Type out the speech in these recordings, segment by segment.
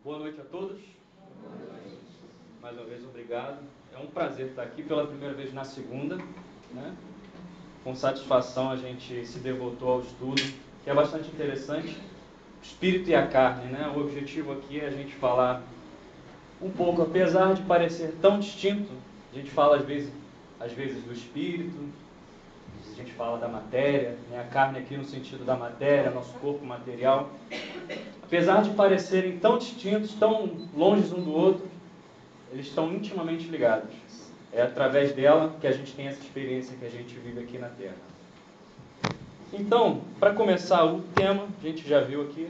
Boa noite a todos. Mais uma vez, obrigado. É um prazer estar aqui pela primeira vez na segunda, né? Com satisfação a gente se devotou ao estudo, que é bastante interessante. Espírito e a carne, né? O objetivo aqui é a gente falar um pouco, apesar de parecer tão distinto, a gente fala às vezes do espírito, a gente fala da matéria, né? A carne aqui no sentido da matéria, nosso corpo material. Apesar de parecerem tão distintos, tão longe um do outro, eles estão intimamente ligados. É através dela que a gente tem essa experiência que a gente vive aqui na Terra. Então, para começar o tema, a gente já viu aqui,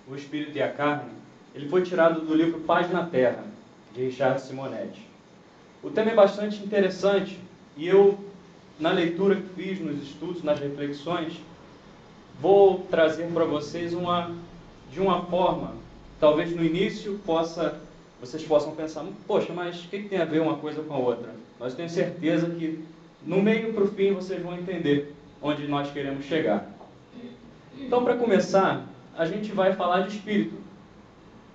o Espírito e a Carne, ele foi tirado do livro Paz na Terra, de Richard Simonetti. O tema é bastante interessante e eu, na leitura que fiz, nos estudos, nas reflexões, vou trazer para vocês de uma forma, talvez no início vocês possam pensar, poxa, mas o que tem a ver uma coisa com a outra? Mas tenho certeza que no meio para o fim vocês vão entender onde nós queremos chegar. Então, para começar, a gente vai falar de espírito.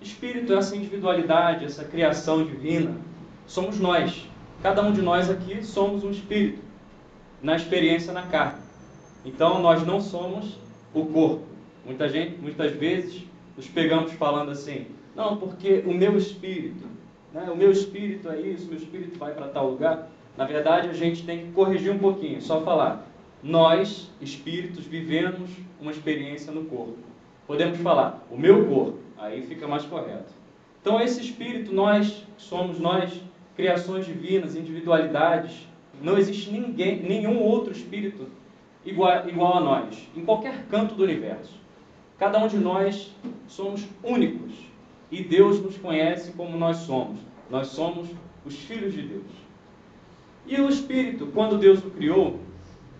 Espírito é essa individualidade, essa criação divina. Somos nós. Cada um de nós aqui somos um espírito, na experiência na carne. Então, nós não somos o corpo. Muitas vezes, nos pegamos falando assim, não, porque o meu espírito, né? O meu espírito é isso, o meu espírito vai para tal lugar. Na verdade, a gente tem que corrigir um pouquinho, só falar, nós, espíritos, vivemos uma experiência no corpo. Podemos falar, o meu corpo, aí fica mais correto. Então, esse espírito, somos nós, criações divinas, individualidades, não existe nenhum outro espírito igual a nós, em qualquer canto do universo. Cada um de nós somos únicos e Deus nos conhece como nós somos. Nós somos os filhos de Deus. E o Espírito, quando Deus o criou,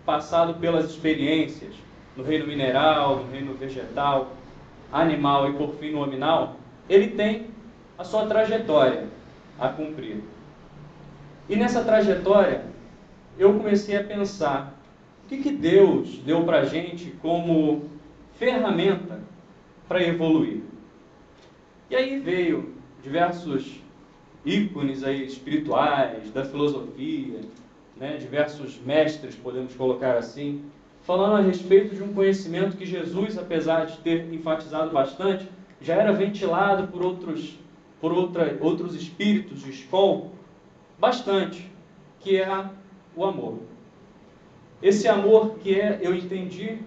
passado pelas experiências no reino mineral, no reino vegetal, animal e por fim no nominal, ele tem a sua trajetória a cumprir. E nessa trajetória, eu comecei a pensar, o que Deus deu para a gente como ferramenta para evoluir? E aí veio diversos ícones aí espirituais, da filosofia, né, diversos mestres, podemos colocar assim, falando a respeito de um conhecimento que Jesus, apesar de ter enfatizado bastante, já era ventilado por outros espíritos de escola, bastante, que é o amor. Esse amor eu entendi,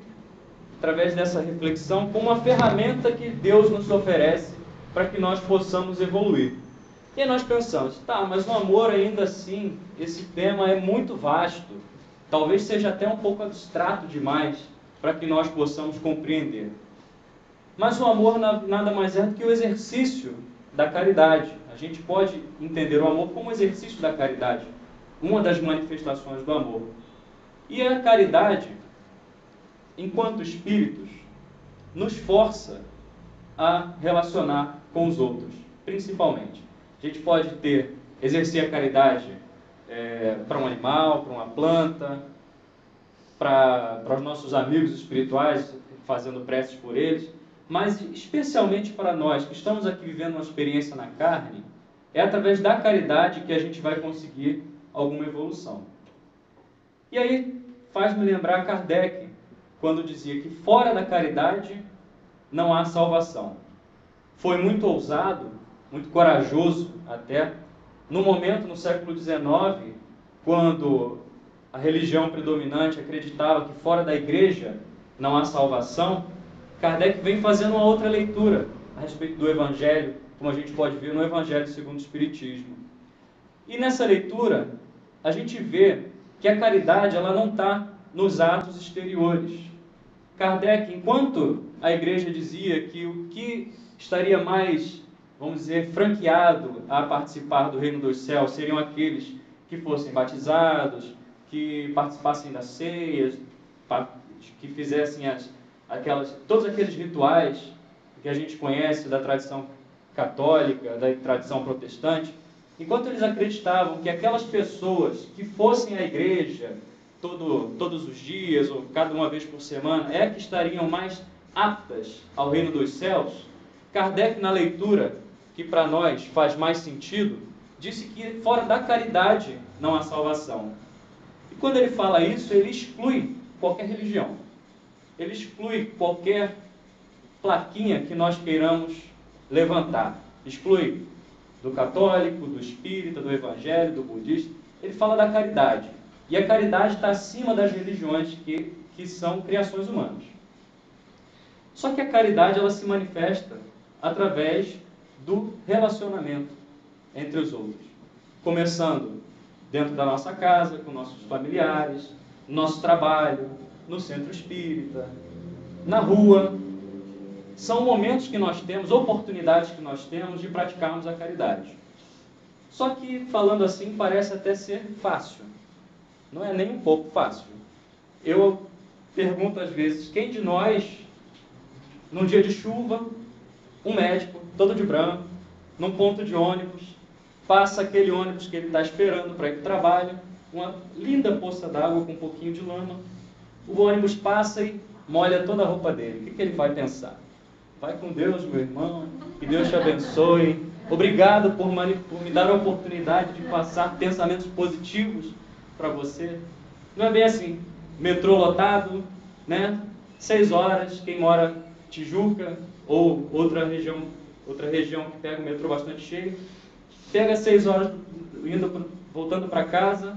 através dessa reflexão, como uma ferramenta que Deus nos oferece para que nós possamos evoluir. E aí nós pensamos, tá, mas o amor ainda assim, esse tema é muito vasto, talvez seja até um pouco abstrato demais para que nós possamos compreender. Mas o amor nada mais é do que o exercício da caridade. A gente pode entender o amor como exercício da caridade, uma das manifestações do amor. E a caridade, enquanto espíritos, nos força a relacionar com os outros, principalmente. A gente pode exercer a caridade para um animal, para uma planta, para os nossos amigos espirituais, fazendo preces por eles, mas especialmente para nós que estamos aqui vivendo uma experiência na carne, é através da caridade que a gente vai conseguir alguma evolução. E aí faz-me lembrar Kardec, quando dizia que fora da caridade não há salvação. Foi muito ousado, muito corajoso até, no momento, no século XIX, quando a religião predominante acreditava que fora da igreja não há salvação, Kardec vem fazendo uma outra leitura a respeito do Evangelho, como a gente pode ver no Evangelho segundo o Espiritismo. E nessa leitura, a gente vê que a caridade ela não está nos atos exteriores. Kardec, enquanto a igreja dizia que o que estaria mais, vamos dizer, franqueado a participar do reino dos céus seriam aqueles que fossem batizados, que participassem das ceias, que fizessem todos aqueles rituais que a gente conhece da tradição católica, da tradição protestante, enquanto eles acreditavam que aquelas pessoas que fossem à igreja todos os dias, ou cada uma vez por semana, que estariam mais aptas ao reino dos céus, Kardec, na leitura que para nós faz mais sentido, disse que fora da caridade não há salvação. E quando ele fala isso, ele exclui qualquer religião. Ele exclui qualquer plaquinha que nós queiramos levantar. Exclui do católico, do espírita, do evangélico, do budista. Ele fala da caridade. E a caridade está acima das religiões que são criações humanas. Só que a caridade ela se manifesta através do relacionamento entre os outros. Começando dentro da nossa casa, com nossos familiares, no nosso trabalho, no centro espírita, na rua. São momentos que nós temos, oportunidades que nós temos de praticarmos a caridade. Só que, falando assim, parece até ser fácil. Não é nem um pouco fácil. Eu pergunto às vezes, quem de nós, num dia de chuva, um médico, todo de branco, num ponto de ônibus, passa aquele ônibus que ele está esperando para ir para o trabalho, uma linda poça d'água com um pouquinho de lama, o ônibus passa e molha toda a roupa dele. O que ele vai pensar? Vai com Deus, meu irmão, que Deus te abençoe. Obrigado por me dar a oportunidade de passar pensamentos positivos para você. Não é bem assim. Metrô lotado, né? 6 horas, quem mora em Tijuca ou outra região que pega o metrô bastante cheio, pega 6 horas voltando para casa,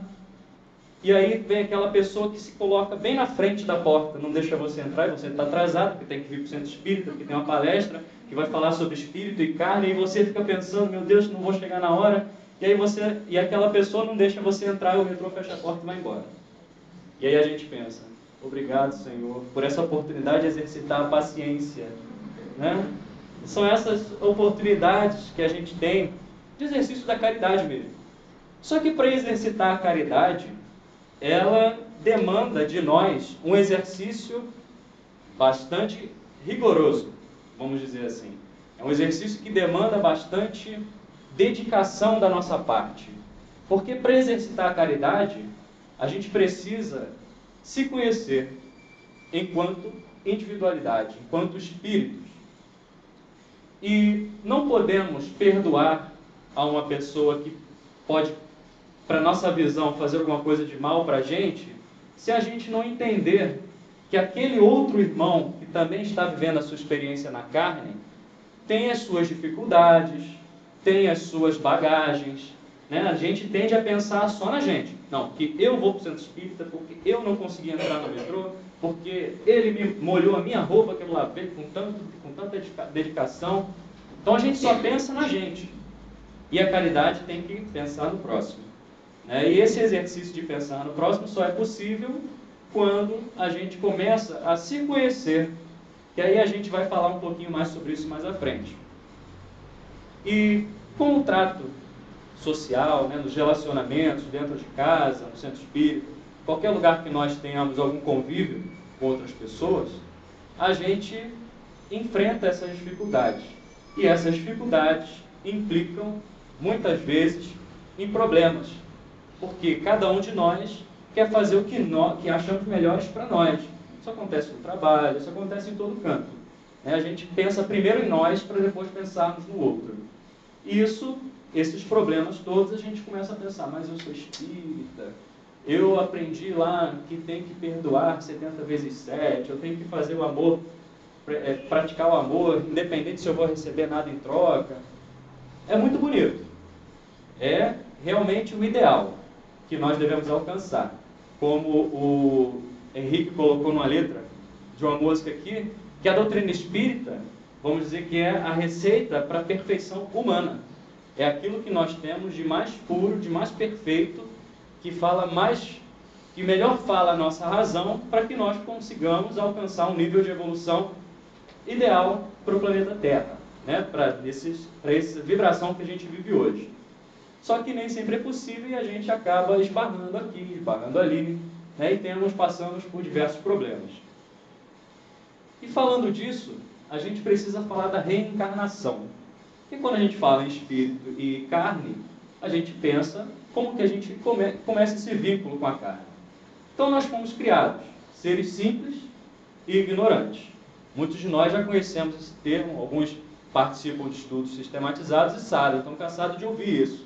e aí vem aquela pessoa que se coloca bem na frente da porta, não deixa você entrar, e você está atrasado, porque tem que vir para o centro espírita, porque tem uma palestra que vai falar sobre espírito e carne, e você fica pensando, meu Deus, não vou chegar na hora, e aquela pessoa não deixa você entrar, e o metrô fecha a porta e vai embora. E aí a gente pensa, obrigado, Senhor, por essa oportunidade de exercitar a paciência, né? São essas oportunidades que a gente tem de exercício da caridade mesmo. Só que para exercitar a caridade, ela demanda de nós um exercício bastante rigoroso, vamos dizer assim. É um exercício que demanda bastante dedicação da nossa parte. Porque para exercitar a caridade, a gente precisa se conhecer enquanto individualidade, enquanto espíritos. E não podemos perdoar a uma pessoa que pode, para nossa visão, fazer alguma coisa de mal para a gente, se a gente não entender que aquele outro irmão que também está vivendo a sua experiência na carne, tem as suas dificuldades, tem as suas bagagens, né? A gente tende a pensar só na gente. Não, que eu vou para o centro espírita porque eu não consegui entrar no metrô, porque ele me molhou a minha roupa que eu lavei com tanta dedicação. Então a gente só pensa na gente. E a caridade tem que pensar no próximo. E esse exercício de pensar no próximo só é possível quando a gente começa a se conhecer. E aí a gente vai falar um pouquinho mais sobre isso mais à frente. E com o trato social, nos relacionamentos, dentro de casa, no centro espírita, qualquer lugar que nós tenhamos algum convívio com outras pessoas, a gente enfrenta essas dificuldades. E essas dificuldades implicam, muitas vezes, em problemas. Porque cada um de nós quer fazer o que achamos melhores para nós. Isso acontece no trabalho, isso acontece em todo canto. A gente pensa primeiro em nós para depois pensarmos no outro. E esses problemas todos a gente começa a pensar, mas eu sou espírita, eu aprendi lá que tem que perdoar 70 vezes 7, eu tenho que fazer o amor, praticar o amor, independente se eu vou receber nada em troca. É muito bonito. É realmente o ideal que nós devemos alcançar. Como o Henrique colocou numa letra de uma música aqui, que a doutrina espírita, vamos dizer que é a receita para a perfeição humana. É aquilo que nós temos de mais puro, de mais perfeito, que melhor fala a nossa razão para que nós consigamos alcançar um nível de evolução ideal para o planeta Terra, para essa vibração que a gente vive hoje. Só que nem sempre é possível e a gente acaba esbarrando aqui, esbarrando ali, e passamos por diversos problemas. E falando disso, a gente precisa falar da reencarnação. E quando a gente fala em espírito e carne, a gente pensa como que a gente começa esse vínculo com a carne. Então nós fomos criados, seres simples e ignorantes. Muitos de nós já conhecemos esse termo, alguns participam de estudos sistematizados e sabem, estão cansados de ouvir isso.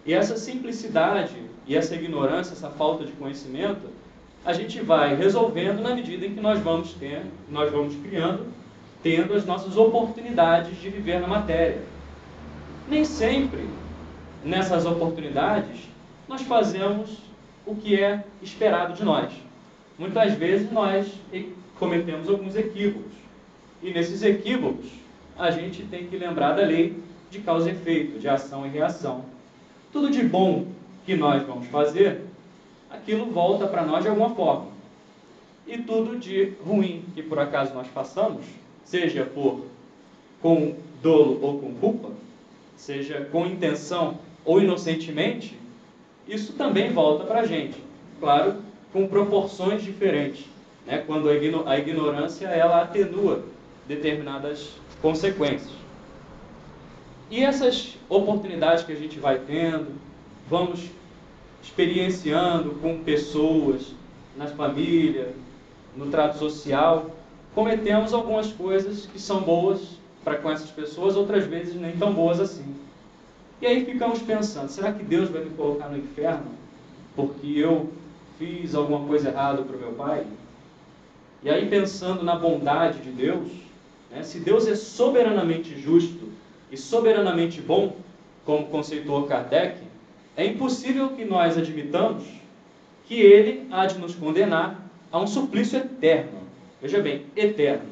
E essa simplicidade e essa ignorância, essa falta de conhecimento, a gente vai resolvendo na medida em que nós vamos criando, tendo as nossas oportunidades de viver na matéria. Nem sempre, nessas oportunidades, nós fazemos o que é esperado de nós. Muitas vezes nós cometemos alguns equívocos. E nesses equívocos, a gente tem que lembrar da lei de causa e efeito, de ação e reação. Tudo de bom que nós vamos fazer, aquilo volta para nós de alguma forma. E tudo de ruim que por acaso nós façamos, seja com dolo ou com culpa, seja com intenção ou inocentemente, isso também volta para a gente. Claro, com proporções diferentes, né? Quando a ignorância ela atenua determinadas consequências. E essas oportunidades que a gente vai tendo, vamos experienciando com pessoas, na família, no trato social, cometemos algumas coisas que são boas para com essas pessoas, outras vezes nem tão boas assim. E aí ficamos pensando, será que Deus vai me colocar no inferno porque eu fiz alguma coisa errada para o meu pai? E aí pensando na bondade de Deus, né, se Deus é soberanamente justo e soberanamente bom, como conceitou Kardec, é impossível que nós admitamos que Ele há de nos condenar a um suplício eterno. Veja bem, eterno.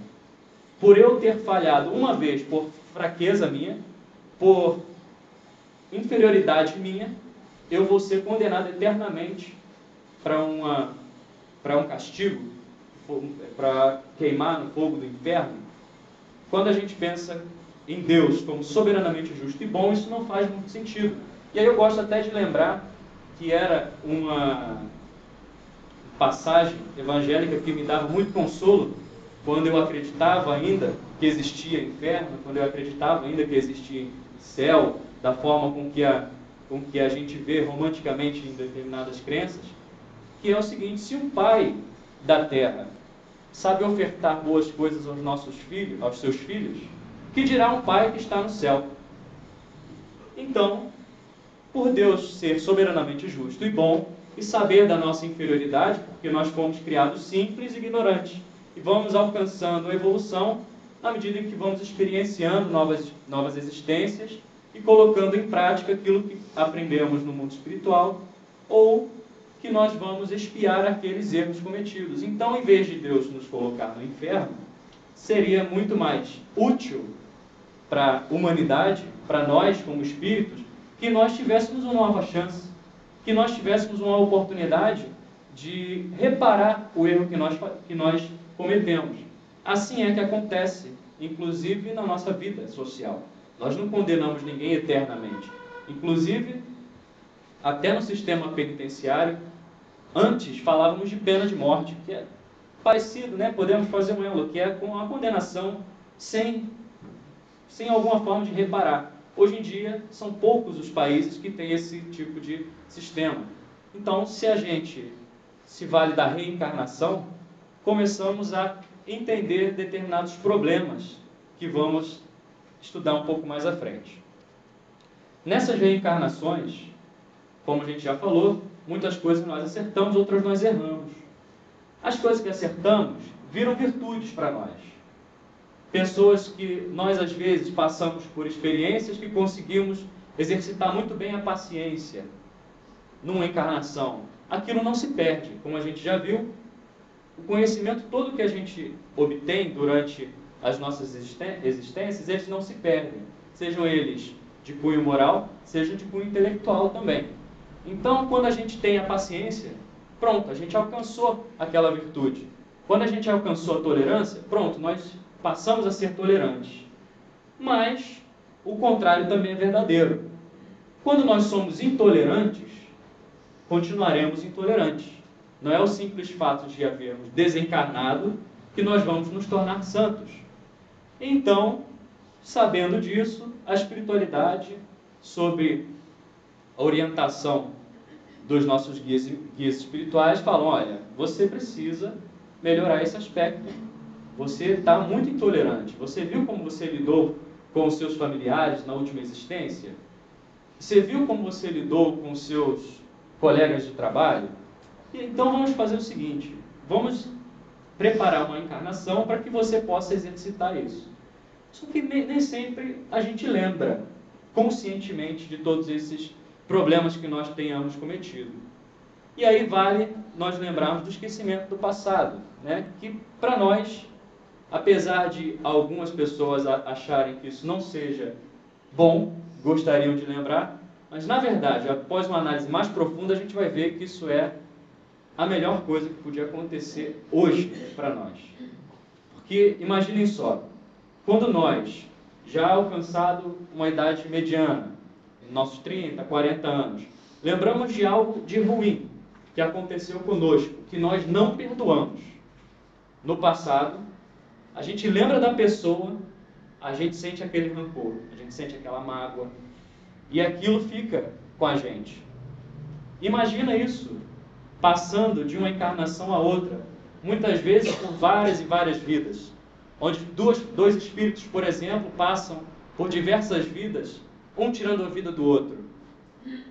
Por eu ter falhado uma vez por fraqueza minha, por inferioridade minha, eu vou ser condenado eternamente para um castigo, para queimar no fogo do inferno. Quando a gente pensa em Deus como soberanamente justo e bom, isso não faz muito sentido. E aí eu gosto até de lembrar que era uma passagem evangélica que me dava muito consolo quando eu acreditava ainda que existia inferno, quando eu acreditava ainda que existia céu, da forma com que a gente vê romanticamente em determinadas crenças, que é o seguinte: se um pai da terra sabe ofertar boas coisas aos nossos filhos, aos seus filhos, que dirá um pai que está no céu? Então, por Deus ser soberanamente justo e bom, e saber da nossa inferioridade, porque nós fomos criados simples e ignorantes, e vamos alcançando a evolução na medida em que vamos experienciando novas existências e colocando em prática aquilo que aprendemos no mundo espiritual, ou que nós vamos expiar aqueles erros cometidos. Então, em vez de Deus nos colocar no inferno, seria muito mais útil para a humanidade, para nós como espíritos, que nós tivéssemos uma nova chance, que nós tivéssemos uma oportunidade de reparar o erro que nós cometemos. Assim é que acontece, inclusive na nossa vida social. Nós não condenamos ninguém eternamente. Inclusive, até no sistema penitenciário, antes falávamos de pena de morte, que é parecido, né? Podemos fazer um elo, que é com a condenação sem alguma forma de reparar. Hoje em dia, são poucos os países que têm esse tipo de sistema. Então, se a gente se vale da reencarnação, começamos a entender determinados problemas que vamos estudar um pouco mais à frente. Nessas reencarnações, como a gente já falou, muitas coisas nós acertamos, outras nós erramos. As coisas que acertamos viram virtudes para nós. Pessoas que nós, às vezes, passamos por experiências que conseguimos exercitar muito bem a paciência numa encarnação. Aquilo não se perde, como a gente já viu. O conhecimento todo que a gente obtém durante as nossas existências, eles não se perdem. Sejam eles de cunho moral, sejam de cunho intelectual também. Então, quando a gente tem a paciência, pronto, a gente alcançou aquela virtude. Quando a gente alcançou a tolerância, pronto, nós passamos a ser tolerantes. Mas o contrário também é verdadeiro. Quando nós somos intolerantes, continuaremos intolerantes. Não é o simples fato de havermos desencarnado que nós vamos nos tornar santos. Então, sabendo disso, a espiritualidade, sob a orientação dos nossos guias espirituais, falam: olha, você precisa melhorar esse aspecto. Você está muito intolerante. Você viu como você lidou com os seus familiares na última existência? Você viu como você lidou com os seus colegas de trabalho? Então vamos fazer o seguinte, vamos preparar uma encarnação para que você possa exercitar isso. Só que nem sempre a gente lembra conscientemente de todos esses problemas que nós tenhamos cometido. E aí vale nós lembrarmos do esquecimento do passado, né? Que para nós, apesar de algumas pessoas acharem que isso não seja bom, gostariam de lembrar, mas na verdade, após uma análise mais profunda, a gente vai ver que isso é a melhor coisa que podia acontecer hoje para nós. Porque imaginem só, quando nós, já alcançado uma idade mediana, nossos 30, 40 anos, lembramos de algo de ruim que aconteceu conosco, que nós não perdoamos no passado, a gente lembra da pessoa, a gente sente aquele rancor, a gente sente aquela mágoa, e aquilo fica com a gente. Imagina isso passando de uma encarnação a outra, muitas vezes por várias e várias vidas, onde dois espíritos, por exemplo, passam por diversas vidas, um tirando a vida do outro.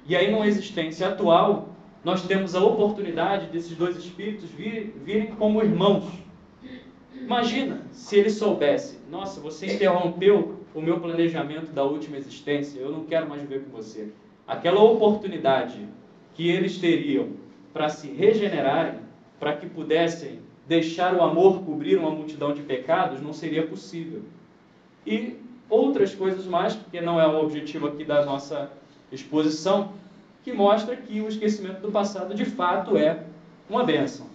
E aí, numa existência atual, nós temos a oportunidade desses dois espíritos virem como irmãos. Imagina se ele soubesse, nossa, você interrompeu o meu planejamento da última existência, eu não quero mais viver com você. Aquela oportunidade que eles teriam para se regenerarem, para que pudessem deixar o amor cobrir uma multidão de pecados, não seria possível. E outras coisas mais, porque não é o objetivo aqui da nossa exposição, que mostra que o esquecimento do passado de fato é uma bênção.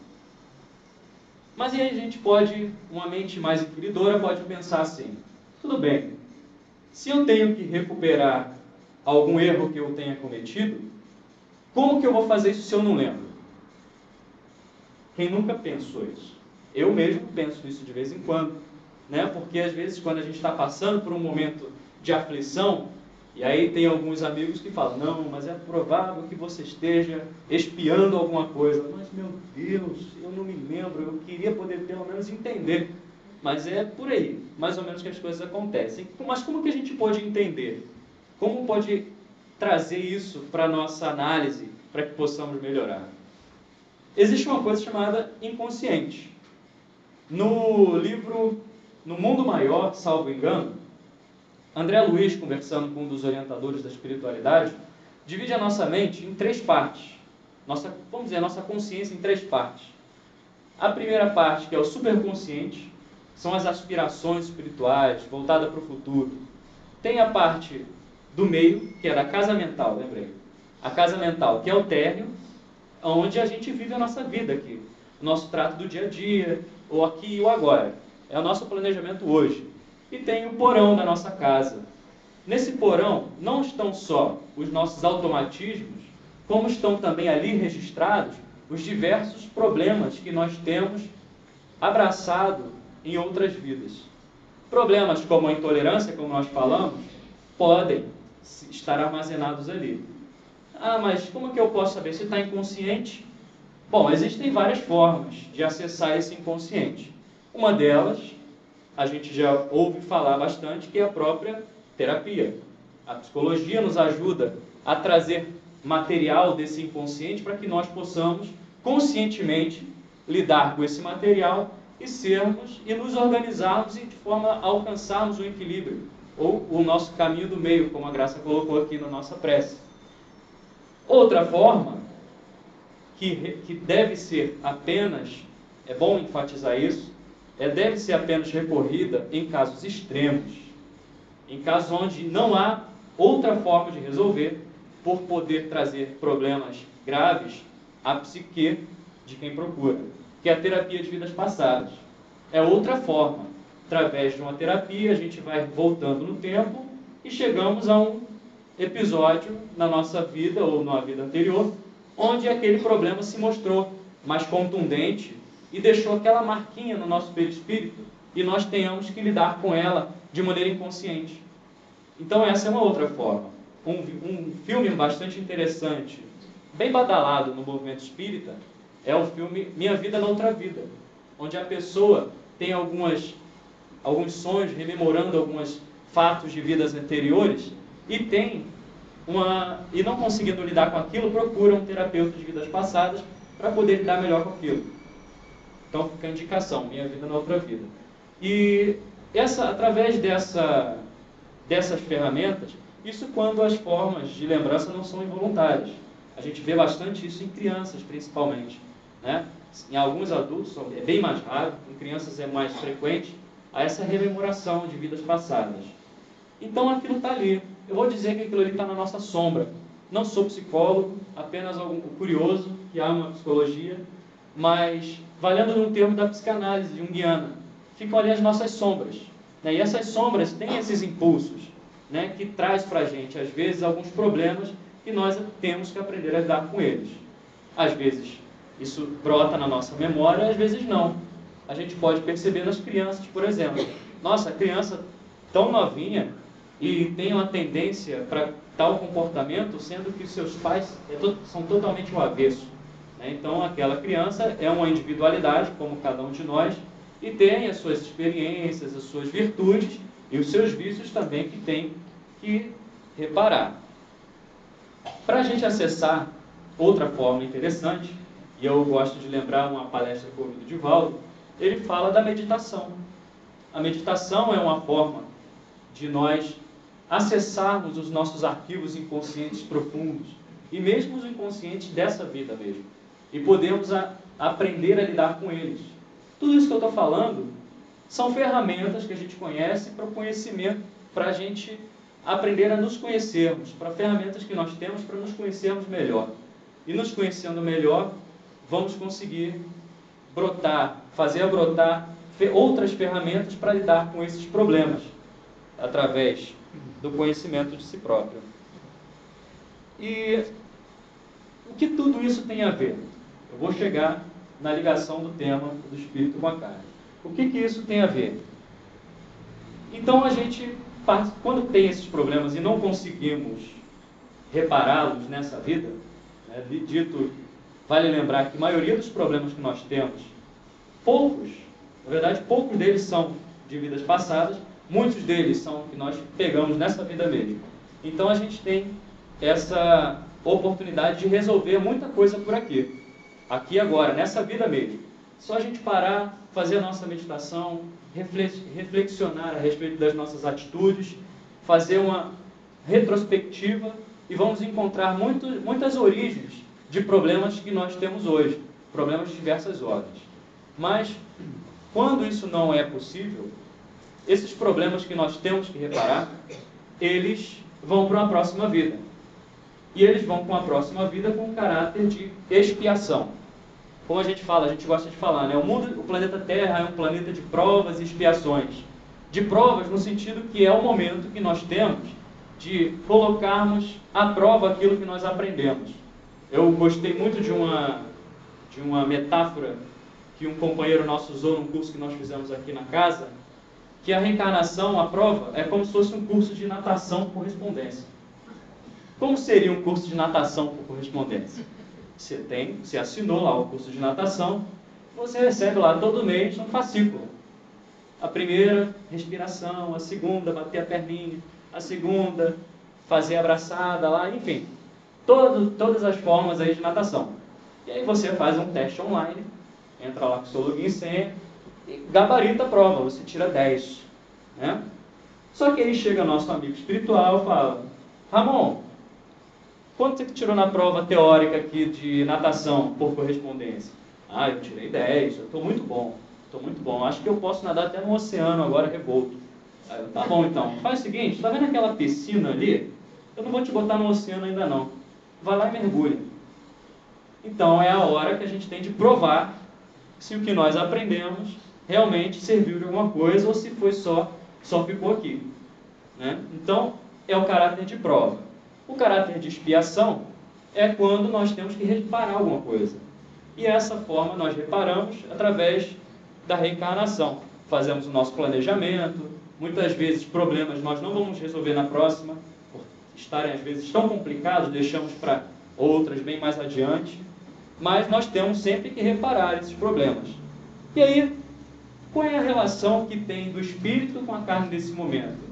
Mas aí a gente pode, uma mente mais inquiridora pode pensar assim, tudo bem, se eu tenho que recuperar algum erro que eu tenha cometido, como que eu vou fazer isso se eu não lembro? Quem nunca pensou isso? Eu mesmo penso isso de vez em quando, né? Porque às vezes quando a gente está passando por um momento de aflição, e aí tem alguns amigos que falam, não, mas é provável que você esteja espiando alguma coisa. Mas, meu Deus, eu não me lembro, eu queria poder pelo menos entender. Mas é por aí, mais ou menos, que as coisas acontecem. Mas como que a gente pode entender? Como pode trazer isso para a nossa análise, para que possamos melhorar? Existe uma coisa chamada inconsciente. No livro No Mundo Maior, salvo engano, André Luiz, conversando com um dos orientadores da espiritualidade, divide a nossa mente em 3 partes. Vamos dizer, a nossa consciência em 3 partes. A primeira parte, que é o superconsciente, são as aspirações espirituais, voltada para o futuro. Tem a parte do meio, que é da casa mental, lembrei. A casa mental, que é o térreo, onde a gente vive a nossa vida aqui. O nosso trato do dia a dia, ou aqui e o agora. É o nosso planejamento hoje. E tem o porão da nossa casa. Nesse porão não estão só os nossos automatismos, como estão também ali registrados os diversos problemas que nós temos abraçado em outras vidas. Problemas como a intolerância, como nós falamos, podem estar armazenados ali. Ah, mas como que eu posso saber se está inconsciente? Bom, existem várias formas de acessar esse inconsciente. Uma delas, a gente já ouve falar bastante, que é a própria terapia. A psicologia nos ajuda a trazer material desse inconsciente para que nós possamos conscientemente lidar com esse material e nos organizarmos e de forma a alcançarmos o equilíbrio, ou o nosso caminho do meio, como a Graça colocou aqui na nossa prece. Outra forma, que deve ser apenas, é bom enfatizar isso, deve ser apenas recorrida em casos extremos, em casos onde não há outra forma de resolver, por poder trazer problemas graves à psique de quem procura, que é a terapia de vidas passadas. É outra forma. Através de uma terapia, a gente vai voltando no tempo e chegamos a um episódio na nossa vida, ou na vida anterior, onde aquele problema se mostrou mais contundente e deixou aquela marquinha no nosso perispírito e nós tenhamos que lidar com ela de maneira inconsciente. Então essa é uma outra forma. Um filme bastante interessante, bem badalado no movimento espírita, é o filme Minha Vida na Outra Vida, onde a pessoa tem alguns sonhos, rememorando algumas fatos de vidas anteriores e não conseguindo lidar com aquilo, procuram um terapeuta de vidas passadas para poder lidar melhor com aquilo. Então fica a indicação, minha vida na outra vida. E através dessas ferramentas, isso quando as formas de lembrança não são involuntárias. A gente vê bastante isso em crianças, principalmente, né? Em alguns adultos é bem mais raro, em crianças é mais frequente, essa rememoração de vidas passadas. Então aquilo está ali. Eu vou dizer que aquilo ali está na nossa sombra. Não sou psicólogo, apenas algum curioso que ama a psicologia, mas valendo num termo da psicanálise junguiana, ficam ali as nossas sombras, né? E essas sombras têm esses impulsos, né, que traz para a gente, às vezes, alguns problemas que nós temos que aprender a lidar com eles. Às vezes isso brota na nossa memória, às vezes não. A gente pode perceber nas crianças, por exemplo. Nossa, a criança tão novinha e tem uma tendência para tal comportamento, sendo que os seus pais são totalmente o avesso, né? Então aquela criança é uma individualidade, como cada um de nós, e tem as suas experiências, as suas virtudes e os seus vícios também que tem que reparar. Para a gente acessar outra forma interessante, e eu gosto de lembrar uma palestra que eu ouvi do Divaldo, ele fala da meditação. A meditação é uma forma de nós acessarmos os nossos arquivos inconscientes profundos, e mesmo os inconscientes dessa vida mesmo, e podermos aprender a lidar com eles. Tudo isso que eu estou falando são ferramentas que a gente conhece para o conhecimento, para a gente aprender a nos conhecermos, para ferramentas que nós temos para nos conhecermos melhor. E nos conhecendo melhor, vamos conseguir fazer brotar outras ferramentas para lidar com esses problemas, através do conhecimento de si próprio. E o que tudo isso tem a ver? Eu vou chegar na ligação do tema do espírito com a carne. O que isso tem a ver? Então a gente, quando tem esses problemas e não conseguimos repará-los nessa vida, né, vale lembrar que a maioria dos problemas que nós temos, na verdade poucos deles são de vidas passadas, muitos deles são que nós pegamos nessa vida mesmo. Então a gente tem essa oportunidade de resolver muita coisa por aqui agora, nessa vida mesmo. Só a gente parar, fazer a nossa meditação, reflexionar a respeito das nossas atitudes, fazer uma retrospectiva e vamos encontrar muitas origens de problemas que nós temos hoje, problemas de diversas ordens. Mas, quando isso não é possível, esses problemas que nós temos que reparar, eles vão para uma próxima vida. E eles vão para uma próxima vida com um caráter de expiação. Como a gente gosta de falar, né? O planeta Terra é um planeta de provas e expiações. De provas no sentido que é o momento que nós temos de colocarmos à prova aquilo que nós aprendemos. Eu gostei muito de uma metáfora que um companheiro nosso usou num curso que nós fizemos aqui na casa, que a reencarnação, a prova, é como se fosse um curso de natação por correspondência. Como seria um curso de natação por correspondência? Você assinou lá o curso de natação, você recebe lá todo mês um fascículo. A primeira, respiração, a segunda, bater a perninha, a segunda, fazer a abraçada lá, enfim. Todas as formas aí de natação. E aí você faz um teste online, entra lá com o seu login e senha, e gabarita a prova, você tira 10. Né? Só que aí chega nosso amigo espiritual e fala: Ramon, quanto você tirou na prova teórica aqui de natação por correspondência? Ah, eu tirei 10, eu estou muito bom. Acho que eu posso nadar até no oceano agora revolto. Aí eu, tá bom então, faz o seguinte, tá vendo aquela piscina ali? Eu não vou te botar no oceano ainda não. Vai lá e mergulha. Então é a hora que a gente tem de provar se o que nós aprendemos realmente serviu de alguma coisa ou se foi só ficou aqui. Né? Então é o caráter de prova. O caráter de expiação é quando nós temos que reparar alguma coisa. E essa forma nós reparamos através da reencarnação. Fazemos o nosso planejamento, muitas vezes problemas nós não vamos resolver na próxima, por estarem às vezes tão complicados, deixamos para outras bem mais adiante, mas nós temos sempre que reparar esses problemas. E aí, qual é a relação que tem do espírito com a carne nesse momento?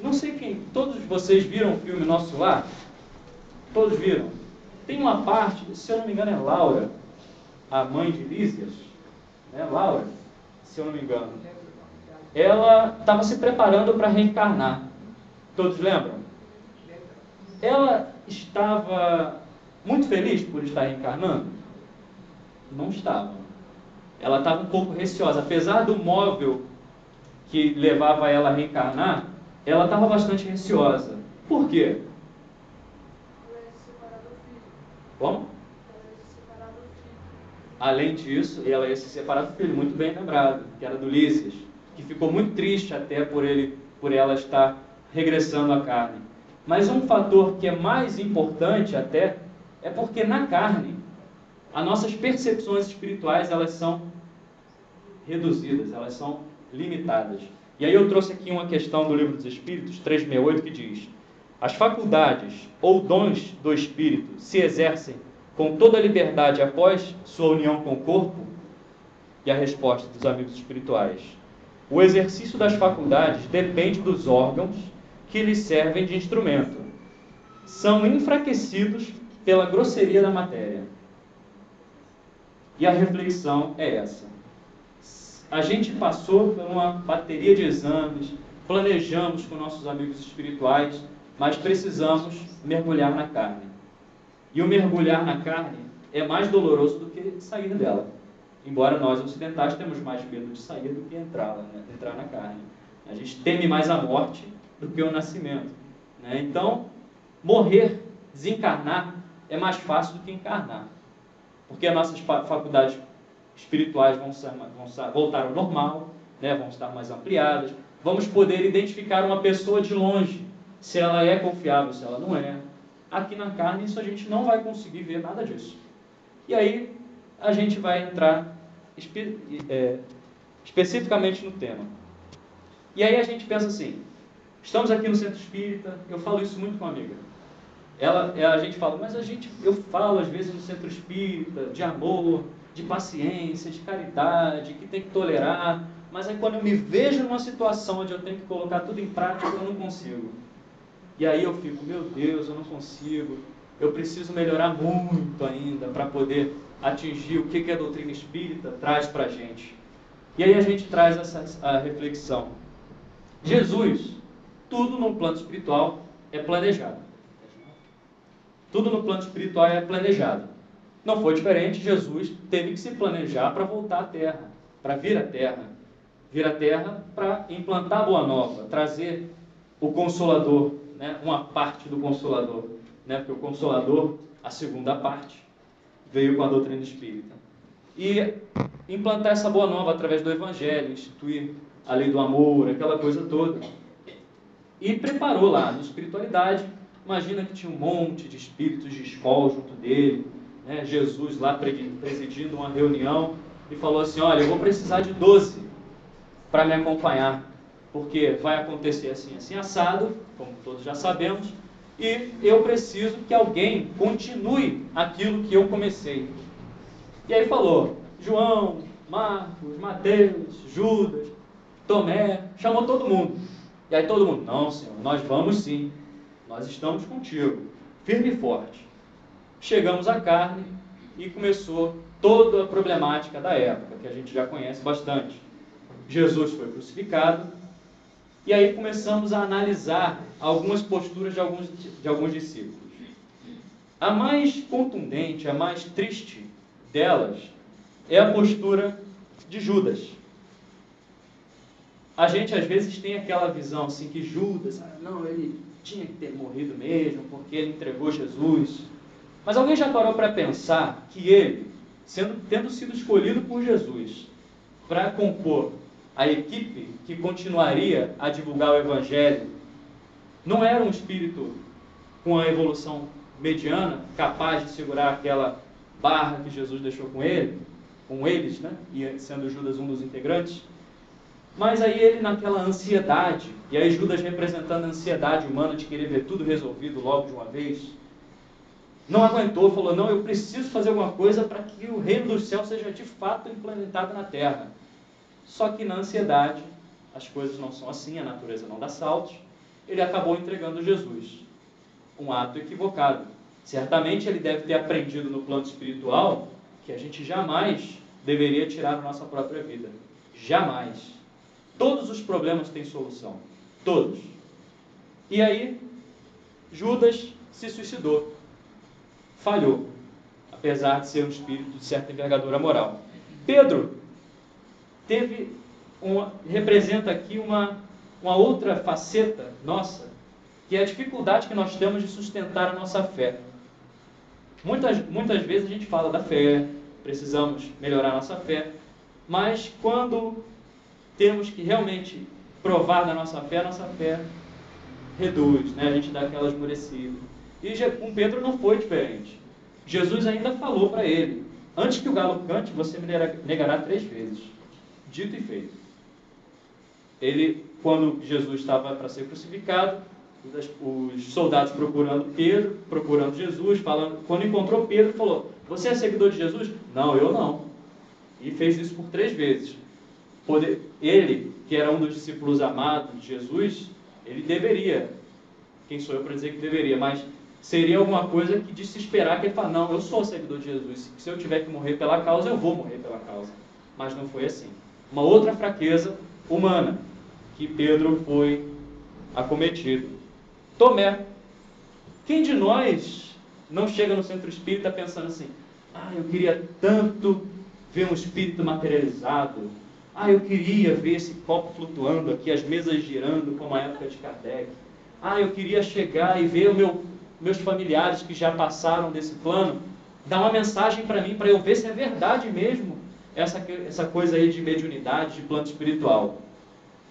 Não sei quem, todos vocês viram o filme Nosso Lar? Todos viram? Tem uma parte, se eu não me engano é Laura, a mãe de Lísias, né? Laura, se eu não me engano. Ela estava se preparando para reencarnar. Todos lembram? Ela estava muito feliz por estar reencarnando? Não estava. Ela estava um pouco receosa. Apesar do móvel que levava ela a reencarnar, ela estava bastante receosa. Por quê? Como? Além disso, ela ia se separar do filho, muito bem lembrado, que era do Lísias, que ficou muito triste até por ela estar regressando à carne. Mas um fator que é mais importante até, é porque na carne, as nossas percepções espirituais, elas são reduzidas, elas são limitadas. E aí eu trouxe aqui uma questão do Livro dos Espíritos, 368, que diz: as faculdades ou dons do espírito se exercem com toda a liberdade após sua união com o corpo? E a resposta dos amigos espirituais: o exercício das faculdades depende dos órgãos que lhes servem de instrumento. São enfraquecidos pela grosseria da matéria. E a reflexão é essa. A gente passou por uma bateria de exames, planejamos com nossos amigos espirituais, mas precisamos mergulhar na carne. E o mergulhar na carne é mais doloroso do que sair dela. Embora nós ocidentais temos mais medo de sair do que entrar na carne. A gente teme mais a morte do que o nascimento, né? Então, morrer, desencarnar, é mais fácil do que encarnar. Porque as nossas faculdades espirituais vão voltar ao normal, né? Vão estar mais ampliadas. Vamos poder identificar uma pessoa de longe, se ela é confiável, se ela não é. Aqui na carne, isso a gente não vai conseguir ver nada disso. E aí, a gente vai entrar especificamente no tema. E aí a gente pensa assim, estamos aqui no Centro Espírita, eu falo isso muito com uma amiga. A gente fala, mas eu falo às vezes no Centro Espírita de amor, de paciência, de caridade, que tem que tolerar, mas aí quando eu me vejo numa situação onde eu tenho que colocar tudo em prática, eu não consigo. E aí eu fico, meu Deus, eu não consigo, eu preciso melhorar muito ainda para poder atingir o que a doutrina espírita traz para a gente. E aí a gente traz a reflexão. Jesus, tudo no plano espiritual é planejado. Tudo no plano espiritual é planejado. Não foi diferente, Jesus teve que se planejar para voltar à Terra, para vir à Terra. Vir à Terra para implantar a Boa Nova, trazer o Consolador, né? Uma parte do Consolador, né? Porque o Consolador, a segunda parte, veio com a doutrina espírita. E implantar essa Boa Nova através do Evangelho, instituir a lei do amor, aquela coisa toda. E preparou lá, na espiritualidade, imagina que tinha um monte de espíritos de escola junto dele, né? Jesus lá presidindo uma reunião e falou assim, olha, eu vou precisar de 12 para me acompanhar, porque vai acontecer assim, assim, assado, como todos já sabemos, e eu preciso que alguém continue aquilo que eu comecei. E aí falou, João, Marcos, Mateus, Judas, Tomé, chamou todo mundo. E aí todo mundo, não, Senhor, nós vamos sim, nós estamos contigo, firme e forte. Chegamos à carne e começou toda a problemática da época, que a gente já conhece bastante. Jesus foi crucificado, e aí começamos a analisar algumas posturas de alguns discípulos. A mais contundente, a mais triste delas é a postura de Judas. A gente às vezes tem aquela visão assim que Judas, não, ele tinha que ter morrido mesmo, porque ele entregou Jesus. Mas alguém já parou para pensar que ele, tendo sido escolhido por Jesus para compor a equipe que continuaria a divulgar o Evangelho, não era um espírito com a evolução mediana, capaz de segurar aquela barra que Jesus deixou com eles, né? E sendo Judas um dos integrantes. Mas aí ele naquela ansiedade, e aí Judas representando a ansiedade humana de querer ver tudo resolvido logo de uma vez, não aguentou, falou, não, eu preciso fazer alguma coisa para que o reino dos céus seja de fato implementado na terra. Só que na ansiedade, as coisas não são assim, a natureza não dá saltos, ele acabou entregando Jesus. Um ato equivocado. Certamente ele deve ter aprendido no plano espiritual que a gente jamais deveria tirar a nossa própria vida. Jamais. Todos os problemas têm solução. Todos. E aí, Judas se suicidou. Falhou. Apesar de ser um espírito de certa envergadura moral. Pedro representa aqui uma outra faceta nossa, que é a dificuldade que nós temos de sustentar a nossa fé. Muitas vezes a gente fala da fé, precisamos melhorar a nossa fé, mas quando temos que realmente provar da nossa fé, a nossa fé reduz, né? A gente dá aquela esmorecida. E com Pedro não foi diferente. Jesus ainda falou para ele: antes que o galo cante, você me negará 3 vezes. Dito e feito. Quando Jesus estava para ser crucificado, os soldados procurando Pedro, procurando Jesus, quando encontrou Pedro, falou: você é seguidor de Jesus? Não, eu não. E fez isso por 3 vezes. Ele, que era um dos discípulos amados de Jesus, ele deveria, quem sou eu para dizer que deveria, mas seria alguma coisa que de se esperar que ele falasse: não, eu sou seguidor de Jesus, se eu tiver que morrer pela causa, eu vou morrer pela causa. Mas não foi assim. Uma outra fraqueza humana que Pedro foi acometido. Tomé. Quem de nós não chega no centro espírita pensando assim: eu queria tanto ver um espírito materializado, eu queria ver esse copo flutuando aqui, as mesas girando como a época de Kardec, eu queria chegar e ver meus familiares que já passaram desse plano, dar uma mensagem para mim, para eu ver se é verdade mesmo essa coisa aí de mediunidade, de plano espiritual.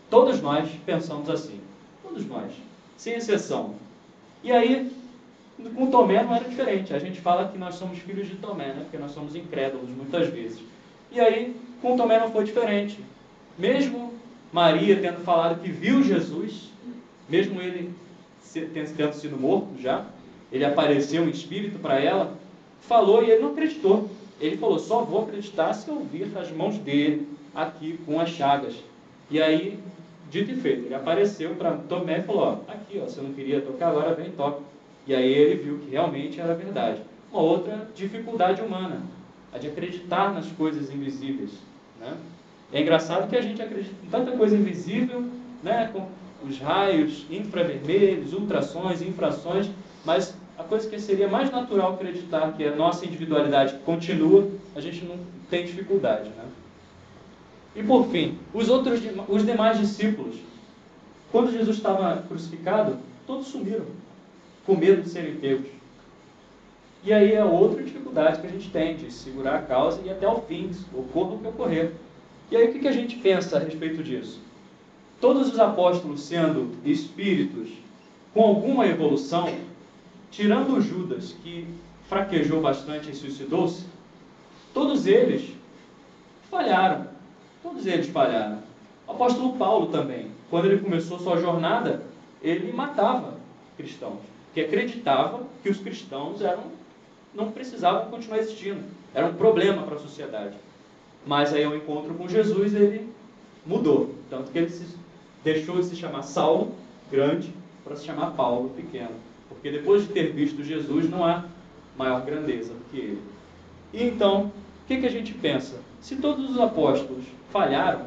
Todos nós pensamos assim. Todos nós. Sem exceção. E aí, com Tomé não era diferente. A gente fala que nós somos filhos de Tomé, né? Porque nós somos incrédulos muitas vezes. E aí, com Tomé não foi diferente. Mesmo Maria tendo falado que viu Jesus, mesmo ele tendo sido morto já, ele apareceu em espírito para ela, falou e ele não acreditou. Ele falou: só vou acreditar se eu vir as mãos dele aqui com as chagas. E aí, dito e feito, ele apareceu para Tomé e falou: aqui, você não queria tocar, agora vem e toca. E aí ele viu que realmente era verdade. Uma outra dificuldade humana, a de acreditar nas coisas invisíveis, né? É engraçado que a gente acredita em tanta coisa invisível, né? Com os raios infravermelhos, ultrassons, infrações, mas a coisa que seria mais natural acreditar, que a nossa individualidade continua, a gente não tem dificuldade, né? E por fim, os demais discípulos, quando Jesus estava crucificado, todos sumiram, com medo de serem pegos. E aí é outra dificuldade que a gente tem, de segurar a causa e até o fim, ocorra o que ocorrer. E aí o que a gente pensa a respeito disso? Todos os apóstolos sendo espíritos com alguma evolução, tirando Judas, que fraquejou bastante e suicidou-se, todos eles falharam. Todos eles falharam. O apóstolo Paulo também, quando ele começou sua jornada, ele matava cristãos, que acreditava que os cristãos não precisavam continuar existindo, era um problema para a sociedade. Mas aí ao encontro com Jesus, ele mudou, tanto que ele deixou de se chamar Saulo, grande, para se chamar Paulo, pequeno, porque depois de ter visto Jesus, não há maior grandeza do que ele. E então, o que a gente pensa? Se todos os apóstolos falharam,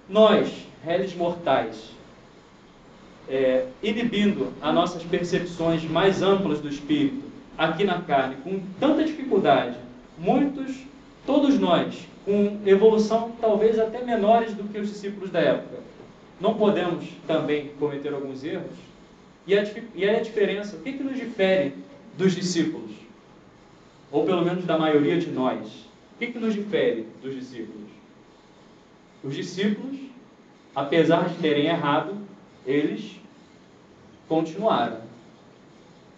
nós, réis mortais, inibindo as nossas percepções mais amplas do espírito, aqui na carne, com tanta dificuldade, todos nós, com evolução talvez até menores do que os discípulos da época, não podemos também cometer alguns erros? E aí a diferença, o que nos difere dos discípulos? Ou pelo menos da maioria de nós? O que nos difere dos discípulos? Os discípulos, apesar de terem errado, eles continuaram.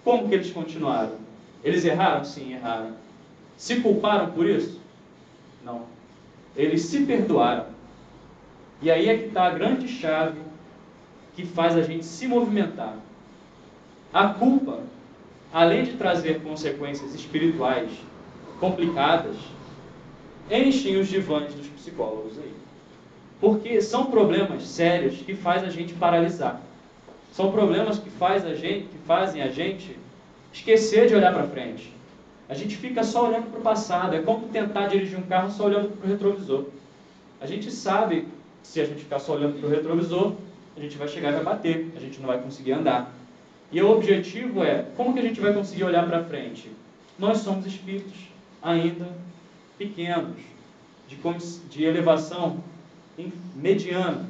Como que eles continuaram? Eles erraram? Sim, erraram. Se culparam por isso? Não. Eles se perdoaram. E aí é que está a grande chave que faz a gente se movimentar. A culpa, além de trazer consequências espirituais complicadas, enchem os divãs dos psicólogos aí. Porque são problemas sérios que fazem a gente paralisar. São problemas que fazem a gente esquecer de olhar para frente. A gente fica só olhando para o passado. É como tentar dirigir um carro só olhando para o retrovisor. A gente sabe que se a gente ficar só olhando para o retrovisor, a gente vai chegar e vai bater. A gente não vai conseguir andar. E o objetivo é, como que a gente vai conseguir olhar para frente? Nós somos espíritos ainda pequenos, de elevação mediana.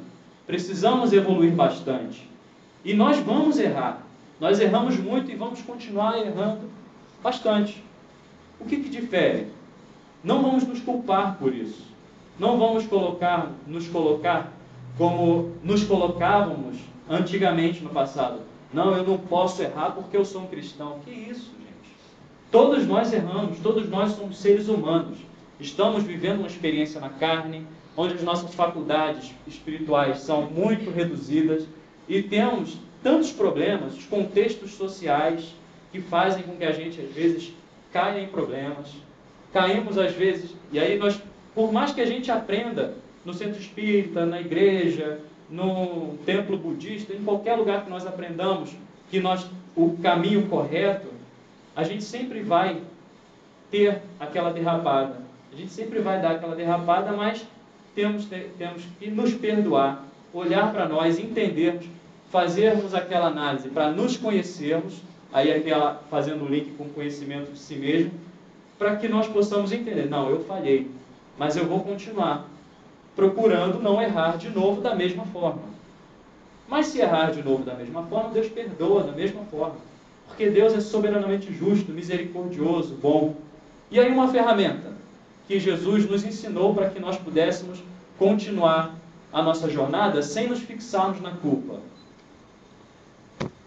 Precisamos evoluir bastante. E nós vamos errar. Nós erramos muito e vamos continuar errando bastante. O que difere? Não vamos nos culpar por isso. Não vamos nos colocar como nos colocávamos antigamente no passado. Não, eu não posso errar porque eu sou um cristão. Que isso, gente? Todos nós erramos, todos nós somos seres humanos. Estamos vivendo uma experiência na carne, onde as nossas faculdades espirituais são muito reduzidas e temos tantos problemas, os contextos sociais que fazem com que a gente, às vezes, caia em problemas. Caímos, às vezes, e aí nós, por mais que a gente aprenda no centro espírita, na igreja, no templo budista, em qualquer lugar que nós aprendamos o caminho correto, a gente sempre vai ter aquela derrapada. A gente sempre vai dar aquela derrapada, mas temos que nos perdoar, olhar para nós, entendermos, fazermos aquela análise para nos conhecermos, aí fazendo o link com o conhecimento de si mesmo, para que nós possamos entender, não, eu falhei, mas eu vou continuar procurando não errar de novo da mesma forma. Mas se errar de novo da mesma forma, Deus perdoa da mesma forma. Porque Deus é soberanamente justo, misericordioso, bom. E aí uma ferramenta que Jesus nos ensinou para que nós pudéssemos continuar a nossa jornada sem nos fixarmos na culpa.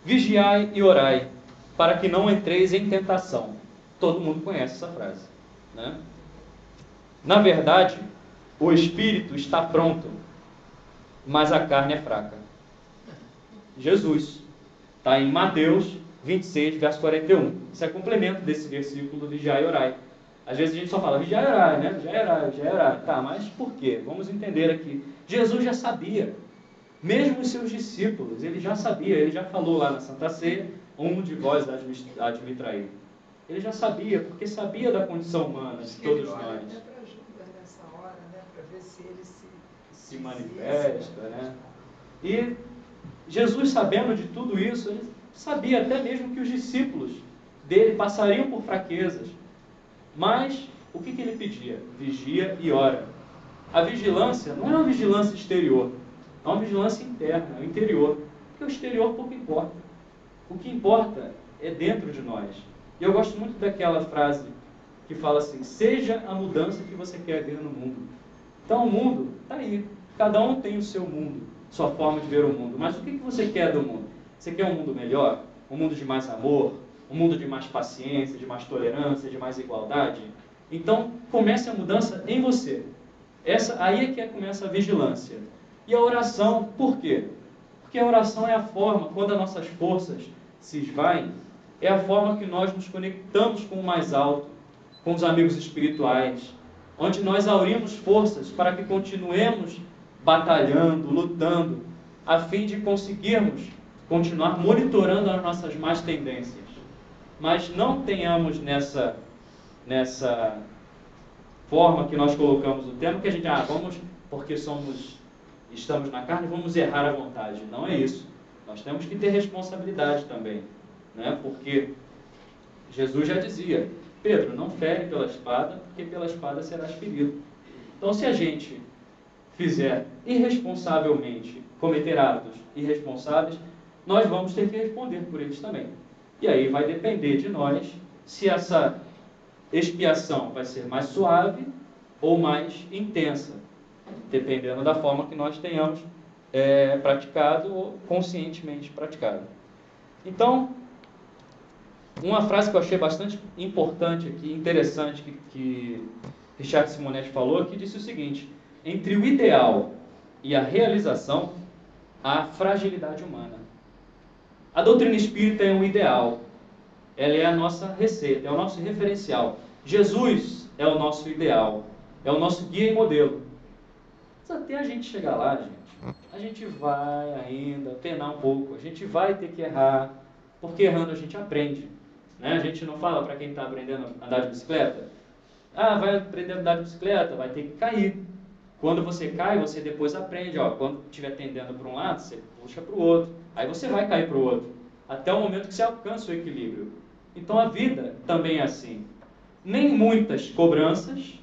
Vigiai e orai, para que não entreis em tentação. Todo mundo conhece essa frase, né? Na verdade, o espírito está pronto, mas a carne é fraca. Jesus. Está em Mateus 26, verso 41. Isso é complemento desse versículo, vigiai e orai. Às vezes a gente só fala, vigiai e orai, né? Vigiai e orai, vigiai e orai. Tá, mas por quê? Vamos entender aqui. Jesus já sabia. Mesmo os seus discípulos, ele já sabia. Ele já falou lá na Santa Ceia, um de vós há de me trair. Ele já sabia, porque sabia da condição humana de todos nós. Se manifesta, né? E Jesus, sabendo de tudo isso, ele sabia até mesmo que os discípulos dele passariam por fraquezas. Mas o que ele pedia? Vigia e ora. A vigilância não é uma vigilância exterior, é uma vigilância interna, é o interior. Porque o exterior pouco importa. O que importa é dentro de nós. E eu gosto muito daquela frase que fala assim, seja a mudança que você quer ver no mundo. Então o mundo está aí. Cada um tem o seu mundo, sua forma de ver o mundo. Mas o que você quer do mundo? Você quer um mundo melhor? Um mundo de mais amor? Um mundo de mais paciência, de mais tolerância, de mais igualdade? Então, comece a mudança em você. Aí é que começa a vigilância. E a oração, por quê? Porque a oração é a forma, quando as nossas forças se esvaem, é a forma que nós nos conectamos com o mais alto, com os amigos espirituais, onde nós aurimos forças para que continuemos batalhando, lutando, a fim de conseguirmos continuar monitorando as nossas más tendências. Mas não tenhamos nessa forma que nós colocamos o tema, que a gente, porque estamos na carne, vamos errar à vontade. Não é isso. Nós temos que ter responsabilidade também, né? Porque Jesus já dizia, Pedro, não fere pela espada, porque pela espada serás ferido. Então, se a gente fizer irresponsavelmente, cometer atos irresponsáveis, nós vamos ter que responder por eles também. E aí vai depender de nós se essa expiação vai ser mais suave ou mais intensa, dependendo da forma que nós tenhamos praticado ou conscientemente praticado. Então, uma frase que eu achei bastante importante aqui, interessante, que Richard Simonetti falou, que disse o seguinte, entre o ideal e a realização, há fragilidade humana. A doutrina espírita é um ideal, ela é a nossa receita, é o nosso referencial. Jesus é o nosso ideal, é o nosso guia e modelo. Mas até a gente chegar lá, gente, a gente vai ainda penar um pouco, a gente vai ter que errar, porque errando a gente aprende. Né? A gente não fala para quem está aprendendo a andar de bicicleta, vai aprender a andar de bicicleta, vai ter que cair. Quando você cai, você depois aprende. Quando estiver tendendo para um lado, você puxa para o outro. Aí você vai cair para o outro, até o momento que você alcança o equilíbrio. Então a vida também é assim. Nem muitas cobranças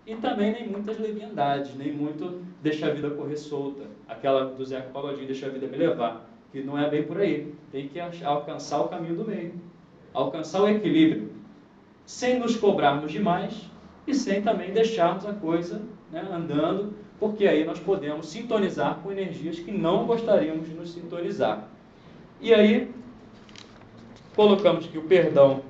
e também nem muitas leviandades, nem muito deixa a vida correr solta. Aquela do Zeca Pagodinho, deixa a vida me levar. Que não é bem por aí. Tem que alcançar o caminho do meio. Alcançar o equilíbrio. Sem nos cobrarmos demais e sem também deixarmos a coisa, né, andando, porque aí nós podemos sintonizar com energias que não gostaríamos de nos sintonizar. E aí, colocamos que o perdão,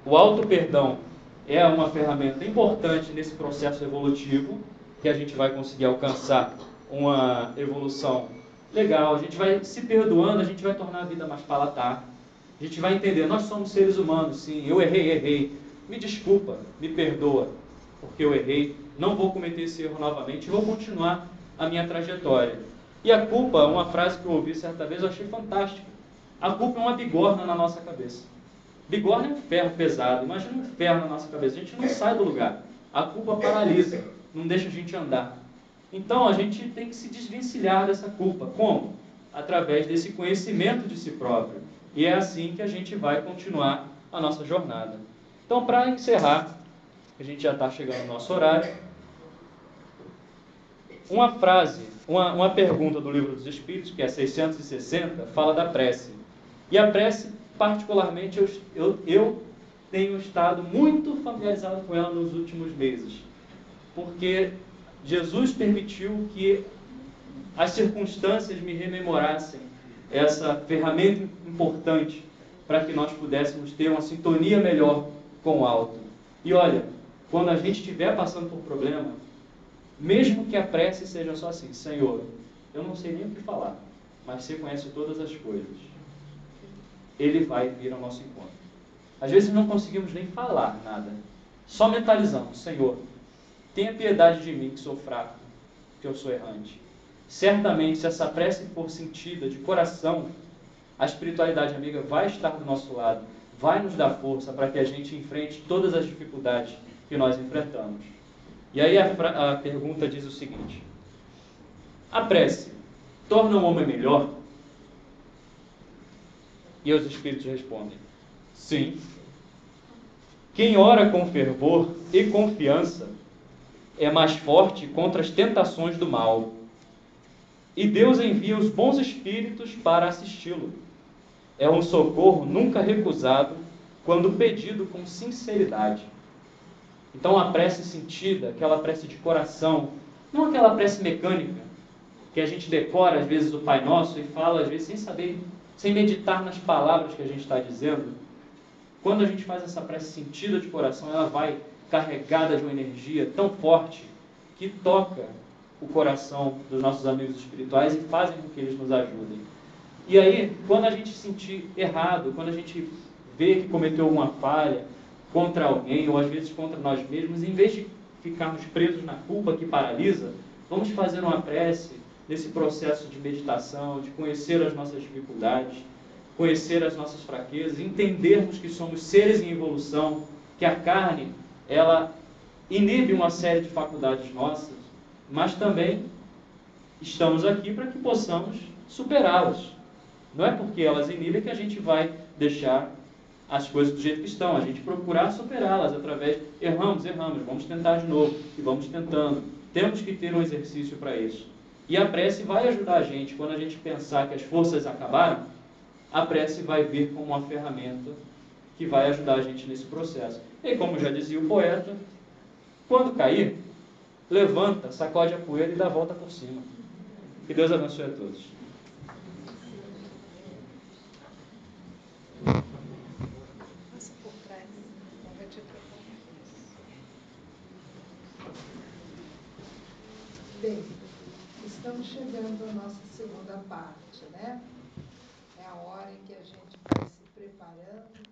o auto-perdão, é uma ferramenta importante nesse processo evolutivo, que a gente vai conseguir alcançar uma evolução legal. A gente vai se perdoando, a gente vai tornar a vida mais palatável. A gente vai entender, nós somos seres humanos, sim, eu errei. Me desculpa, me perdoa, porque eu errei, não vou cometer esse erro novamente, vou continuar a minha trajetória. E a culpa, uma frase que eu ouvi certa vez, eu achei fantástica. A culpa é uma bigorna na nossa cabeça. Bigorna é um ferro pesado, imagina um ferro na nossa cabeça, a gente não sai do lugar. A culpa paralisa, não deixa a gente andar. Então a gente tem que se desvencilhar dessa culpa. Como? Através desse conhecimento de si próprio. E é assim que a gente vai continuar a nossa jornada. Então, para encerrar, a gente já está chegando no nosso horário, uma frase, uma pergunta do Livro dos Espíritos, que é 660, fala da prece. E a prece, particularmente, eu tenho estado muito familiarizado com ela nos últimos meses. Porque Jesus permitiu que as circunstâncias me rememorassem essa ferramenta importante para que nós pudéssemos ter uma sintonia melhor com o alto. E olha, quando a gente estiver passando por problema, mesmo que a prece seja só assim, Senhor, eu não sei nem o que falar, mas você conhece todas as coisas. Ele vai vir ao nosso encontro. Às vezes não conseguimos nem falar nada, só mentalizamos, Senhor, tenha piedade de mim que sou fraco, que eu sou errante. Certamente, se essa prece for sentida de coração, a espiritualidade amiga vai estar do nosso lado, vai nos dar força para que a gente enfrente todas as dificuldades que nós enfrentamos. E aí a pergunta diz o seguinte: a prece torna o homem melhor? E os espíritos respondem: sim. Quem ora com fervor e confiança é mais forte contra as tentações do mal. E Deus envia os bons espíritos para assisti-lo. É um socorro nunca recusado quando pedido com sinceridade. Então a prece sentida, aquela prece de coração, não aquela prece mecânica, que a gente decora às vezes o Pai Nosso e fala às vezes sem saber, sem meditar nas palavras que a gente está dizendo. Quando a gente faz essa prece sentida de coração, ela vai carregada de uma energia tão forte que toca o coração dos nossos amigos espirituais e fazem com que eles nos ajudem. E aí, quando a gente sentir errado, quando a gente vê que cometeu alguma falha contra alguém, ou às vezes contra nós mesmos, em vez de ficarmos presos na culpa que paralisa, vamos fazer uma prece nesse processo de meditação, de conhecer as nossas dificuldades, conhecer as nossas fraquezas, entendermos que somos seres em evolução, que a carne, ela inibe uma série de faculdades nossas, mas também estamos aqui para que possamos superá-las. Não é porque elas inibem que a gente vai deixar as coisas do jeito que estão. A gente procurar superá-las através... Erramos, vamos tentar de novo. E vamos tentando. Temos que ter um exercício para isso. E a prece vai ajudar a gente. Quando a gente pensar que as forças acabaram, a prece vai vir como uma ferramenta que vai ajudar a gente nesse processo. E como já dizia o poeta, quando cair, levanta, sacode a poeira e dá a volta por cima. Que Deus abençoe a todos. Bem, estamos chegando à nossa segunda parte, né? É a hora em que a gente vai se preparando